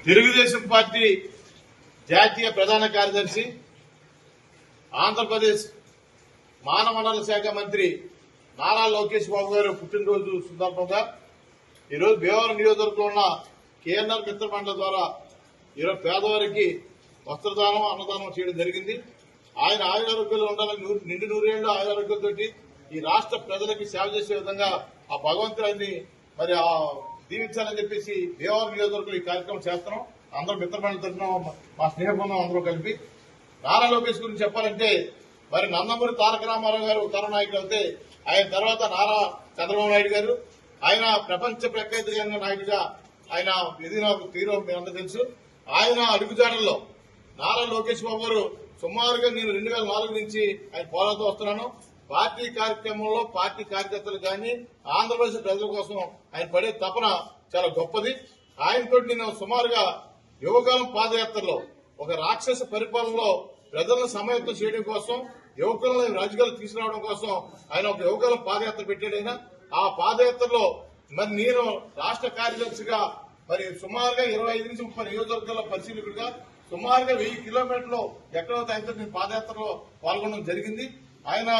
Telugu Desam party జాతీయ ప్రధాన కార్యదర్శి ఆంధ్రప్రదేశ్ మానవ వనరుల శాఖ మంత్రి నారా లోకేష్ బాబు గారు పుట్టినరోజు సందర్భంగా ఈరోజు భీమవరం నియోజకవర్గంలో ఉన్న కేఎన్ఆర్ మిత్ర మండలి ద్వారా ఈరోజు పేదవారికి వస్త్రదానం అన్నదానం చేయడం జరిగింది. ఆయన ఆయురారోగ్యాలు ఉండాలని నిండు నూరేళ్లు ఆయురారోగ్యాలతో ఈ రాష్ట్ర ప్రజలకి సేవ చేసే విధంగా ఆ భగవంతుడిని మరి దీవించాలని చెప్పేసి భీమవరం నియోజకవర్గంలో ఈ కార్యక్రమం చేస్తున్నాం. అందరూ మిత్రమండలి తరఫున మా స్నేహబంధం అందరూ కలిపి. నారా లోకేష్ గురించి చెప్పాలంటే మరి నందమూరి తారక రామారావు గారు తరనాయకుడు అయితే ఆయన తర్వాత నారా చంద్రబాబు నాయుడు గారు ఆయన ప్రపంచ ప్రఖ్యాతి చెందిన నాయకుడిగా ఆయన ఎదిగిన తీరు మీ అందరూ తెలుసు. ఆయన అడుగుజాడల్లో నారా లోకేష్ బాబు గారు సుమారుగా నేను 2004 నుంచి ఆయన పోరాడుతూ వస్తున్నాను. పార్టీ కార్యక్రమంలో పార్టీ కార్యకర్తలు కానీ ఆంధ్రప్రదేశ్ ప్రజల కోసం ఆయన పడే తపన చాలా గొప్పది. ఆయనతో నేను సుమారుగా యువకాలం పాదయాత్రలో ఒక రాక్షస పరిపాలనలో ప్రజలను సమాయత్తం చేయడం కోసం యువకులను రాజకీయాలు తీసుకురావడం కోసం ఆయన ఒక యువకాలం పాదయాత్ర పెట్టాడైనా ఆ పాదయాత్రలో మరి నేను రాష్ట్ర కార్యదర్శిగా మరి సుమారుగా 25 నుంచి 30 నియోజకవర్గాల పరిశీలకుడిగా సుమారుగా 1000 కిలోమీటర్లు ఎక్కడైతే ఆయనతో నేను పాదయాత్రలో పాల్గొనడం జరిగింది. ఆయన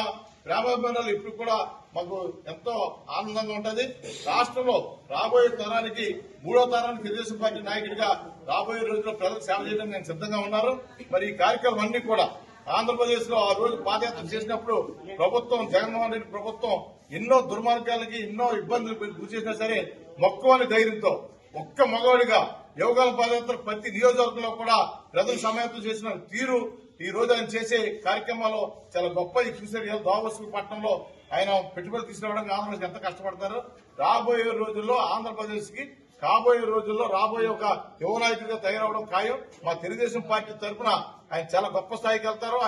ప్రేమాభిమానాలు ఇప్పుడు కూడా మాకు ఎంతో ఆనందంగా ఉంటుంది. రాష్ట్రంలో రాబోయే తరానికి 3వ తరానికి తెలుగుదేశం పార్టీ నాయకుడిగా రాబోయే రోజుల్లో ప్రజలకు సేవ చేయడానికి నేను సిద్ధంగా ఉన్నారు. మరి ఈ కార్యక్రమం అన్ని కూడా ఆంధ్రప్రదేశ్ లో ఆ రోజు పాదయాత్ర చేసినప్పుడు ప్రభుత్వం జగన్మోహన్ రెడ్డి ప్రభుత్వం ఎన్నో దుర్మార్గాలకి ఎన్నో ఇబ్బందులు గురి చేసినా సరే మొక్కవని ధైర్యంతో ఒక్క మగవాడిగా యువకాల పాదయాత్ర ప్రతి నియోజకవర్గంలో కూడా ప్రజలు సమాయత్తం చేసిన తీరు ఈ రోజు ఆయన చేసే కార్యక్రమాలు చాలా గొప్ప. చూసారు దోవసు పట్టణంలో ఆయన పెట్టుబడి తీసుకురావడానికి ఆంధ్రప్రదేశ్ ఎంత కష్టపడతారు. రాబోయే రోజుల్లో ఆంధ్రప్రదేశ్ కి రాబోయే రోజుల్లో రాబోయే ఒక యువ నాయకుడిగా తయారవడం ఖాయం. మా తెలుగుదేశం పార్టీ తరఫున ఆయన చాలా గొప్ప స్థాయికి వెళ్తారు.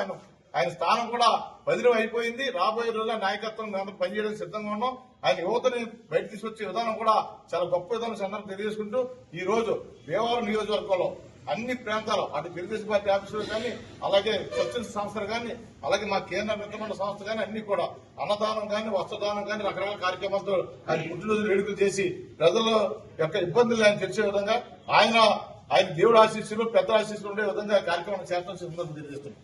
ఆయన స్థానం కూడా బదిలీ అయిపోయింది. రాబోయే రోజుల్లో నాయకత్వం మేము పనిచేయడానికి సిద్ధంగా ఉన్నాం. ఆయన యువతని బయట తీసుకొచ్చే విధానం కూడా చాలా గొప్ప విధానం సందర్భం తెలియజేసుకుంటూ ఈ రోజు భీమవరం నియోజకవర్గంలో అన్ని ప్రాంతాలు అటు తెలుగుదేశం పార్టీ ఆఫీసులు కానీ అలాగే స్వచ్ఛంద సంస్థలు కానీ అలాగే మా కేంద్ర మిత్రమండలి సంస్థ కానీ అన్ని కూడా అన్నదానం కానీ వస్త్రదానం కానీ రకరకాల కార్యక్రమాలతో ఆయన పుట్టినరోజు వేడుకలు చేసి ప్రజల యొక్క ఇబ్బందులు ఆయన తెలిసే విధంగా ఆయన దేవుడు ఆశీస్సులు పెద్ద ఆశీస్సులు ఉండే విధంగా కార్యక్రమం చేస్తామని తెలియజేస్తున్నాం.